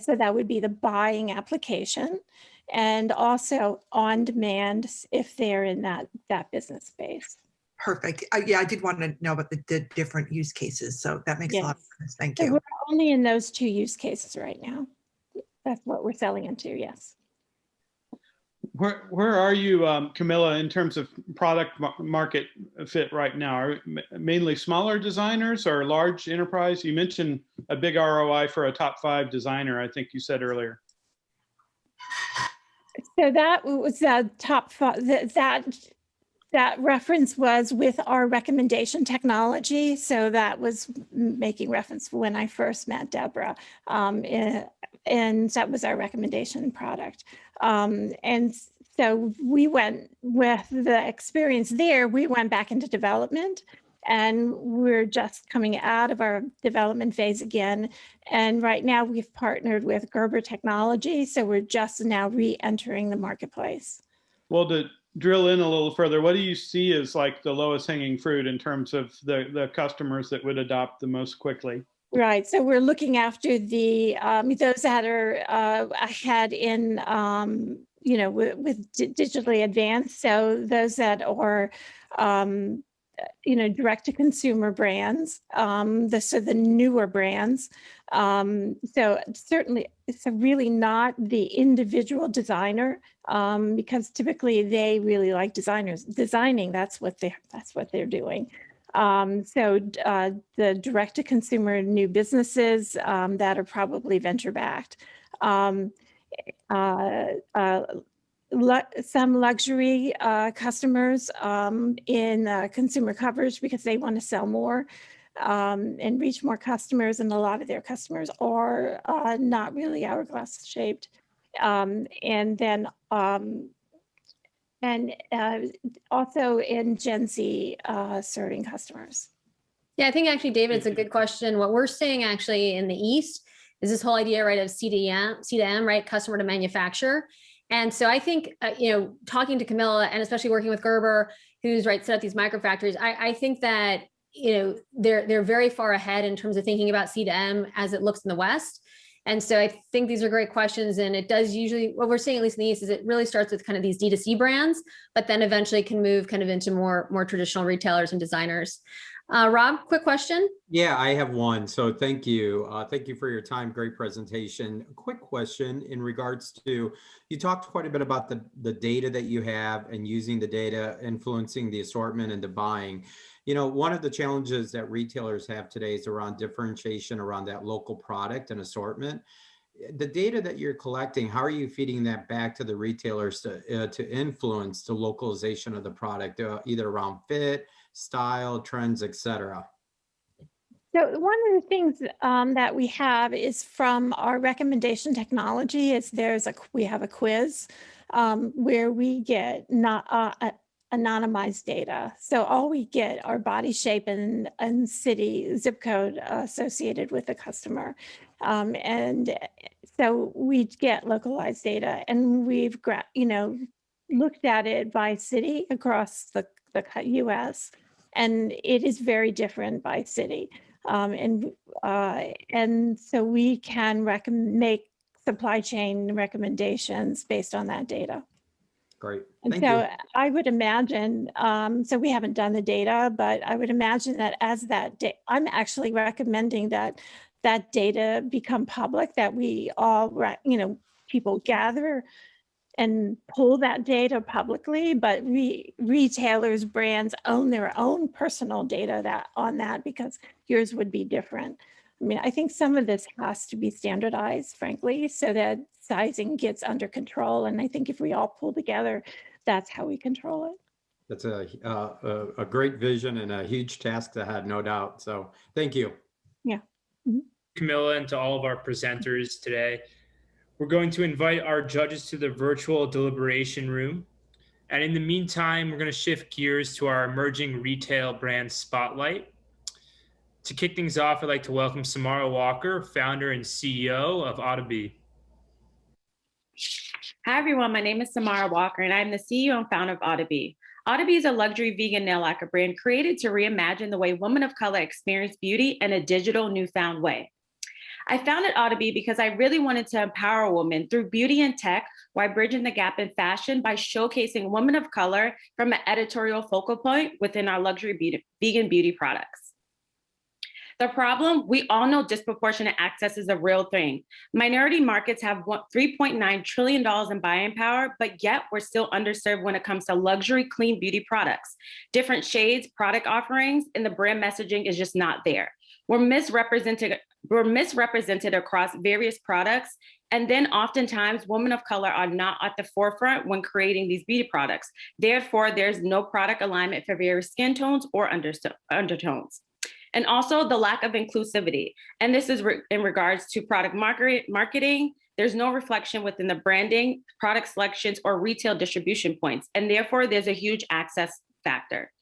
So that would be the buying application, and also on demand if they're in that business space. Perfect. Yeah, I did want to know about the different use cases. So that makes a lot of sense. Thank you. So we're only in those 2 use cases right now. That's what we're selling into, yes. Where are you, Camilla, in terms of product market fit right now? Are mainly smaller designers or large enterprise? You mentioned a big ROI for a top 5 designer, I think you said earlier. So that was the top 5. That reference was with our recommendation technology. So that was making reference when I first met Deborah. And that was our recommendation product. And so we went with the experience there, we went back into development, and we're just coming out of our development phase again. And right now we've partnered with Gerber Technology. So we're just now re-entering the marketplace. Well, to drill in a little further, what do you see as like the lowest hanging fruit in terms of the customers that would adopt the most quickly? Right. So we're looking after the those that are ahead in with digitally advanced. So those that are direct to consumer brands. So the newer brands. So certainly it's really not the individual designer because typically they really like designers designing. That's what they're doing. So the direct-to-consumer new businesses that are probably venture-backed. Some luxury customers in consumer coverage because they want to sell more and reach more customers, and a lot of their customers are not really hourglass shaped. And then also in Gen Z serving customers. Yeah, I think actually, David, it's a good question. What we're seeing actually in the East is this whole idea, right, of C2M, right, customer to manufacturer. And so I think, talking to Camilla and especially working with Gerber, who's right set up these microfactories, I think that, they're very far ahead in terms of thinking about C2M as it looks in the West. And so I think these are great questions. And it does usually, what we're seeing, at least in the East, is it really starts with kind of these D2C brands, but then eventually can move kind of into more traditional retailers and designers. Rob, quick question. Yeah, I have one. So thank you. Thank you for your time. Great presentation. A quick question in regards to, you talked quite a bit about the data that you have and using the data, influencing the assortment and the buying. One of the challenges that retailers have today is around differentiation around that local product and assortment. The data that you're collecting, how are you feeding that back to the retailers to influence the localization of the product, either around fit, style, trends, etc.? So one of the things that we have is from our recommendation technology is we have a quiz where we get anonymized data. So all we get are body shape and city zip code associated with the customer. And so we get localized data, and we've looked at it by city across the US, and it is very different by city. And so we can make supply chain recommendations based on that data. Great. And Thank so you. I would imagine, so we haven't done the data, but I would imagine that as I'm actually recommending that data become public, that we all, people gather and pull that data publicly, but retailers, brands own their own personal data on that, because yours would be different. I mean, I think some of this has to be standardized, frankly, so that sizing gets under control. And I think if we all pull together, that's how we control it. That's a great vision and a huge task ahead, no doubt. So thank you. Yeah. Mm-hmm. Camilla, and to all of our presenters today. We're going to invite our judges to the virtual deliberation room. And in the meantime, we're going to shift gears to our emerging retail brand spotlight. To kick things off, I'd like to welcome Samara Walker, founder and CEO of Audibe. Hi, everyone. My name is Samara Walker, and I'm the CEO and founder of Audibe. Audibe is a luxury vegan nail lacquer brand created to reimagine the way women of color experience beauty in a digital, newfound way. I founded Audibe because I really wanted to empower women through beauty and tech while bridging the gap in fashion by showcasing women of color from an editorial focal point within our luxury vegan beauty products. The problem, we all know disproportionate access is a real thing. Minority markets have $3.9 trillion in buying power, but yet we're still underserved when it comes to luxury clean beauty products. Different shades, product offerings, and the brand messaging is just not there. We're misrepresented across various products. And then oftentimes women of color are not at the forefront when creating these beauty products. Therefore, there's no product alignment for various skin tones or undertones. And also the lack of inclusivity. And this is in regards to product marketing. There's no reflection within the branding, product selections, or retail distribution points. And therefore, there's a huge access factor.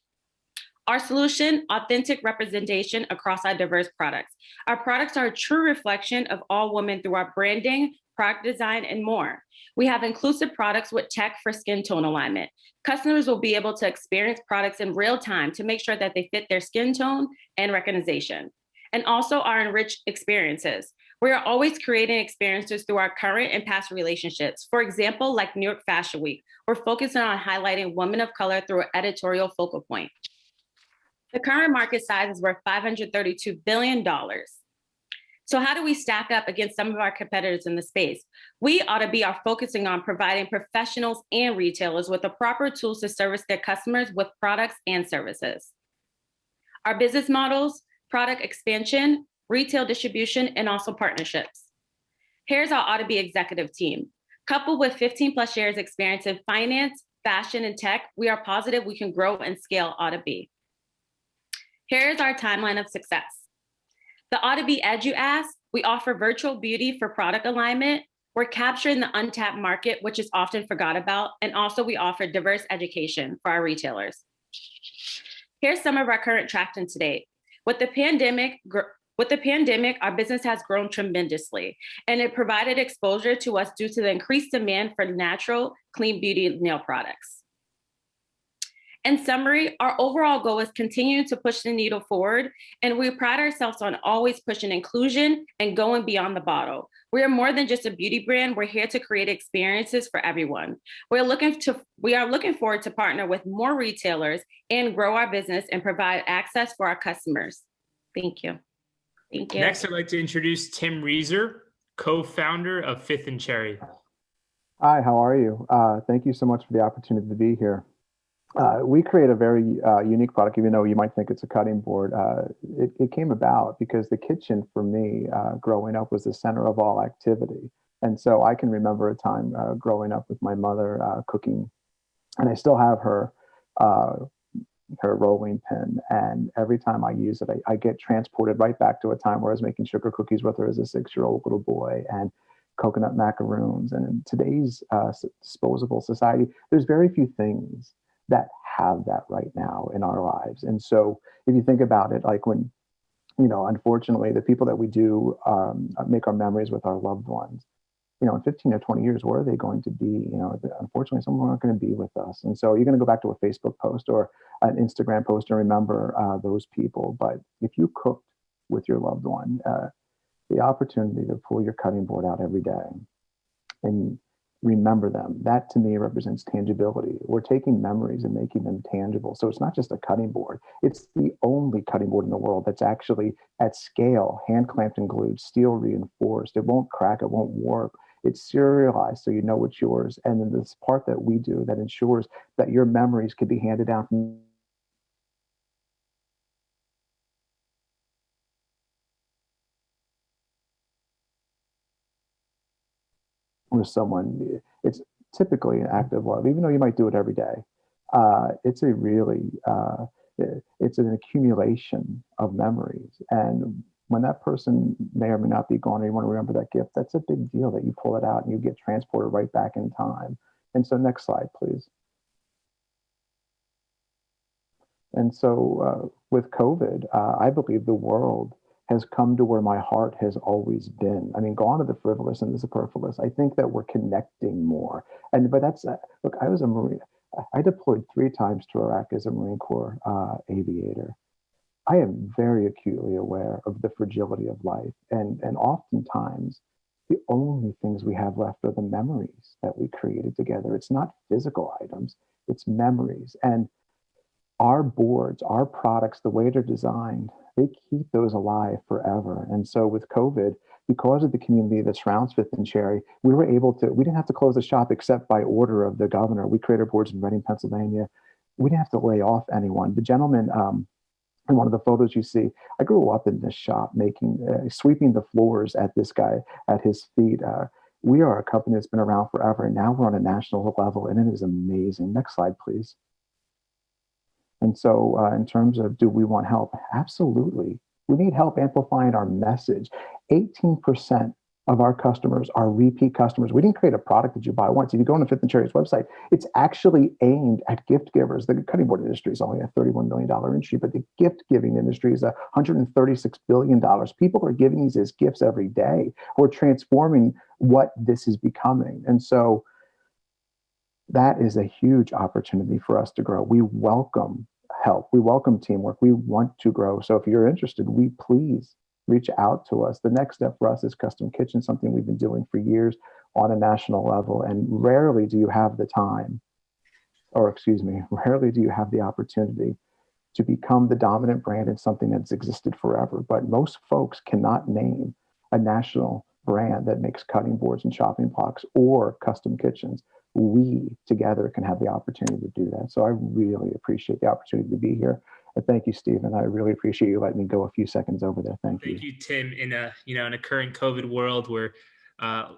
Our solution, authentic representation across our diverse products. Our products are a true reflection of all women through our branding, product design, and more. We have inclusive products with tech for skin tone alignment. Customers will be able to experience products in real time to make sure that they fit their skin tone and recognition. And also our enriched experiences. We are always creating experiences through our current and past relationships. For example, like New York Fashion Week, we're focusing on highlighting women of color through an editorial focal point. The current market size is worth $532 billion. So how do we stack up against some of our competitors in the space? We Audibe are focusing on providing professionals and retailers with the proper tools to service their customers with products and services. Our business models, product expansion, retail distribution, and also partnerships. Here's our Audibe executive team. Coupled with 15 plus years experience in finance, fashion, and tech, we are positive we can grow and scale Audibe. Here's our timeline of success. The Audibe Edge you asked, we offer virtual beauty for product alignment. We're capturing the untapped market, which is often forgot about. And also we offer diverse education for our retailers. Here's some of our current traction to date. With the pandemic, our business has grown tremendously, and it provided exposure to us due to the increased demand for natural, clean beauty nail products. In summary, our overall goal is continuing to push the needle forward, and we pride ourselves on always pushing inclusion and going beyond the bottle. We are more than just a beauty brand. We're here to create experiences for everyone. We are looking forward to partner with more retailers and grow our business and provide access for our customers. Thank you. Thank you. Next, I'd like to introduce Tim Reeser, co-founder of Fifth and Cherry. Hi, how are you? Thank you so much for the opportunity to be here. We create a very unique product, even though you might think it's a cutting board. It came about because the kitchen for me growing up was the center of all activity. And so I can remember a time growing up with my mother cooking, and I still have her rolling pin. And every time I use it, I get transported right back to a time where I was making sugar cookies with her as a 6-year-old little boy, and coconut macaroons. And in today's disposable society, there's very few things that have that right now in our lives. And so if you think about it, like when, unfortunately, the people that we do make our memories with our loved ones, in 15 or 20 years, where are they going to be? Unfortunately, some of them aren't going to be with us. And so you're going to go back to a Facebook post or an Instagram post and remember those people. But if you cooked with your loved one, the opportunity to pull your cutting board out every day and remember them, that to me represents tangibility. We're taking memories and making them tangible. So it's not just a cutting board. It's the only cutting board in the world that's actually at scale, hand clamped and glued, steel reinforced. It won't crack, it won't warp. It's serialized so you know it's yours. And then this part that we do that ensures that your memories can be handed down from with someone. It's typically an act of love, even though you might do it every day. It's a really, it's an accumulation of memories. And when that person may or may not be gone, or you want to remember that gift, that's a big deal that you pull it out and you get transported right back in time. And so next slide, please. And so with COVID, I believe the world has come to where my heart has always been. I mean, gone are the frivolous and the superfluous. I think that we're connecting more. But that's, look, I was a Marine. I deployed 3 times to Iraq as a Marine Corps aviator. I am very acutely aware of the fragility of life. And oftentimes, the only things we have left are the memories that we created together. It's not physical items, it's memories. And our boards, our products, the way they're designed, they keep those alive forever. And so with COVID, because of the community that surrounds Fifth and Cherry, we didn't have to close the shop except by order of the governor. We created boards in Reading, Pennsylvania. We didn't have to lay off anyone. The gentleman in one of the photos you see, I grew up in this shop sweeping the floors at this guy, at his feet. We are a company that's been around forever, and now we're on a national level, and it is amazing. Next slide, please. And so in terms of, do we want help? Absolutely. We need help amplifying our message. 18% of our customers are repeat customers. We didn't create a product that you buy once. If you go on the Fifth and Cherry's website, it's actually aimed at gift givers. The cutting board industry is only a $31 million industry, but the gift giving industry is $136 billion. People are giving these as gifts every day. We're transforming what this is becoming. And so that is a huge opportunity for us to grow. We welcome help. We welcome teamwork. We want to grow. So if you're interested, please reach out to us. The next step for us is custom kitchen, something we've been doing for years on a national level. And rarely do you have the time, rarely do you have the opportunity to become the dominant brand in something that's existed forever. But most folks cannot name a national brand that makes cutting boards and chopping blocks or custom kitchens. We together can have the opportunity to do that. So I really appreciate the opportunity to be here. And thank you, Stephen. I really appreciate you letting me go a few seconds over there. Thank you. Thank you, Tim. In a current COVID world where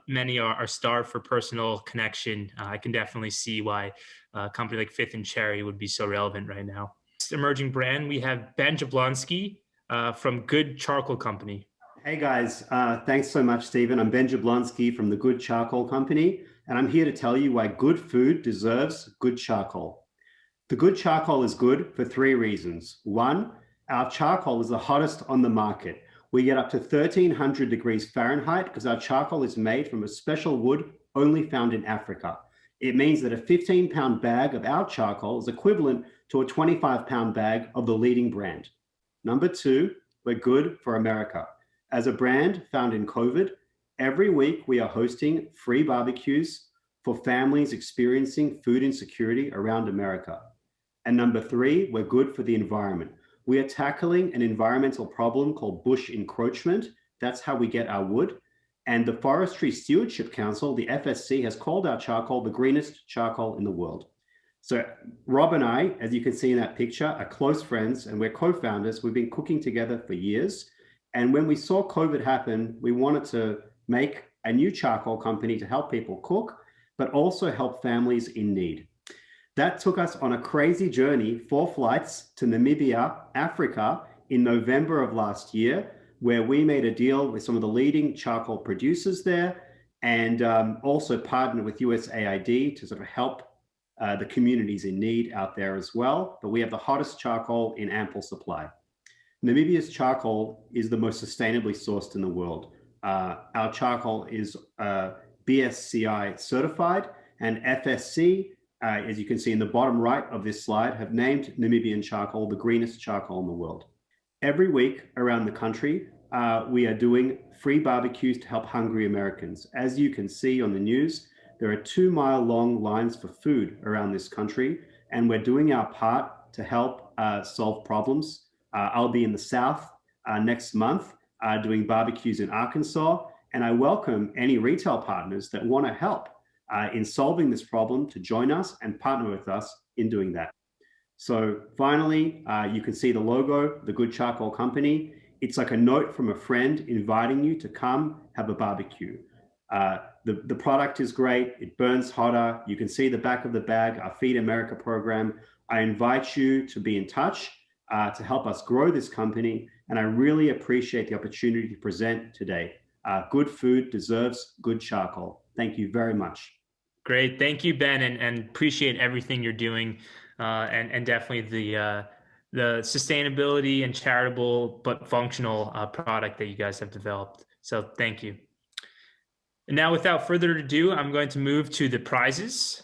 many are starved for personal connection, I can definitely see why a company like Fifth and Cherry would be so relevant right now. Next emerging brand, we have Ben Jablonski from Good Charcoal Company. Hey guys, thanks so much, Stephen. I'm Ben Jablonski from the Good Charcoal Company, and I'm here to tell you why good food deserves good charcoal. The good charcoal is good for 3 reasons. 1, our charcoal is the hottest on the market. We get up to 1300 degrees Fahrenheit because our charcoal is made from a special wood only found in Africa. It means that a 15-pound bag of our charcoal is equivalent to a 25-pound bag of the leading brand. Number two, we're good for America. As a brand found in COVID, every week we are hosting free barbecues for families experiencing food insecurity around America. And number three, we're good for the environment. We are tackling an environmental problem called bush encroachment. That's how we get our wood. And the Forestry Stewardship Council, the FSC, has called our charcoal the greenest charcoal in the world. So Rob and I, as you can see in that picture, are close friends and we're co-founders. We've been cooking together for years. And when we saw COVID happen, we wanted to make a new charcoal company to help people cook, but also help families in need. That took us on a crazy journey, 4 flights to Namibia, Africa, in November of last year, where we made a deal with some of the leading charcoal producers there and also partnered with USAID to sort of help the communities in need out there as well. But we have the hottest charcoal in ample supply. Namibia's charcoal is the most sustainably sourced in the world. Our charcoal is BSCI certified, and FSC, as you can see in the bottom right of this slide, have named Namibian charcoal the greenest charcoal in the world. Every week around the country, we are doing free barbecues to help hungry Americans. As you can see on the news, there are 2-mile-long lines for food around this country, and we're doing our part to help solve problems. I'll be in the South next month doing barbecues in Arkansas, and I welcome any retail partners that want to help in solving this problem to join us and partner with us in doing that. So finally, you can see the logo, The Good Charcoal Company. It's like a note from a friend inviting you to come have a barbecue. The product is great. It burns hotter. You can see the back of the bag, our Feed America program. I invite you to be in touch to help us grow this company. And I really appreciate the opportunity to present today. Good food deserves good charcoal. Thank you very much. Great. Thank you, Ben, and appreciate everything you're doing. And definitely the sustainability and charitable but functional product that you guys have developed. So thank you. And now, without further ado, I'm going to move to the prizes.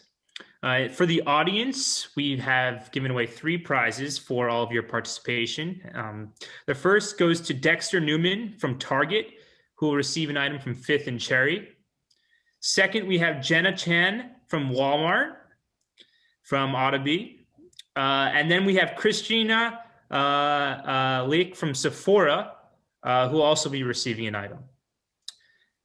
For the audience, we have given away 3 prizes for all of your participation. The first goes to Dexter Newman from Target, who will receive an item from Fifth and Cherry. Second, we have Jenna Chan from Walmart, from Audeby. And then we have Christina Lake from Sephora, who will also be receiving an item.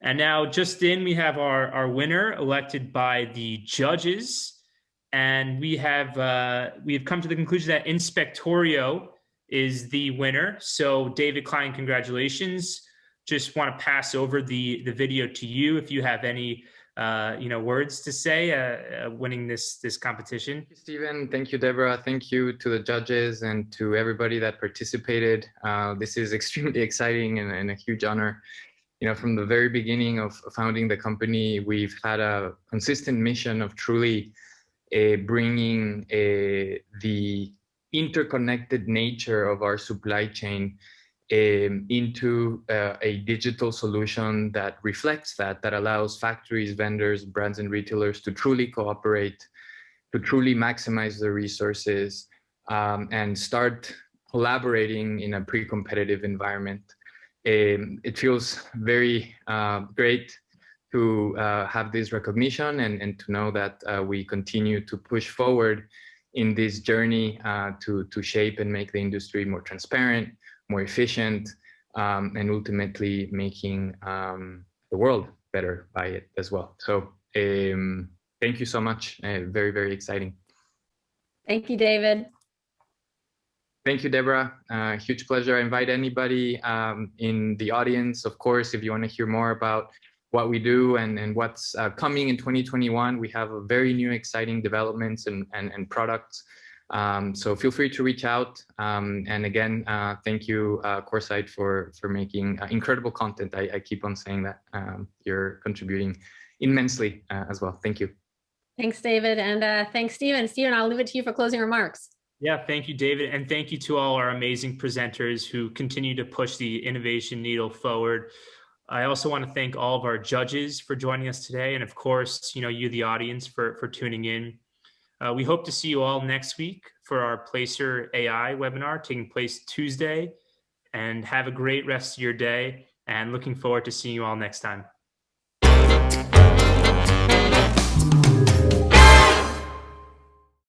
And now just in, we have our winner elected by the judges. And we have come to the conclusion that Inspectorio is the winner. So David Klein, congratulations. Just want to pass over the video to you if you have any words to say winning this competition. Thank you, Stephen. Thank you, Deborah. Thank you to the judges and to everybody that participated. This is extremely exciting and a huge honor. From the very beginning of founding the company, we've had a consistent mission of truly bringing the interconnected nature of our supply chain into a digital solution that reflects that allows factories, vendors, brands, and retailers to truly cooperate, to truly maximize their resources, and start collaborating in a pre-competitive environment. It feels very great to have this recognition and to know that we continue to push forward in this journey to shape and make the industry more transparent, more efficient, and ultimately making the world better by it as well. So thank you so much. Very, very exciting. Thank you, David. Thank you, Deborah. Huge pleasure. I invite anybody in the audience, of course, if you want to hear more about what we do and what's coming in 2021. We have a very new, exciting developments and products. So feel free to reach out. And again, thank you, Coresight, for making incredible content. I keep on saying that. You're contributing immensely as well. Thank you. Thanks, David. And thanks, Stephen. Stephen, I'll leave it to you for closing remarks. Yeah, thank you, David. And thank you to all our amazing presenters who continue to push the innovation needle forward. I also want to thank all of our judges for joining us today. And of course, you, the audience, for tuning in. We hope to see you all next week for our Placer AI webinar taking place Tuesday. And have a great rest of your day. And looking forward to seeing you all next time.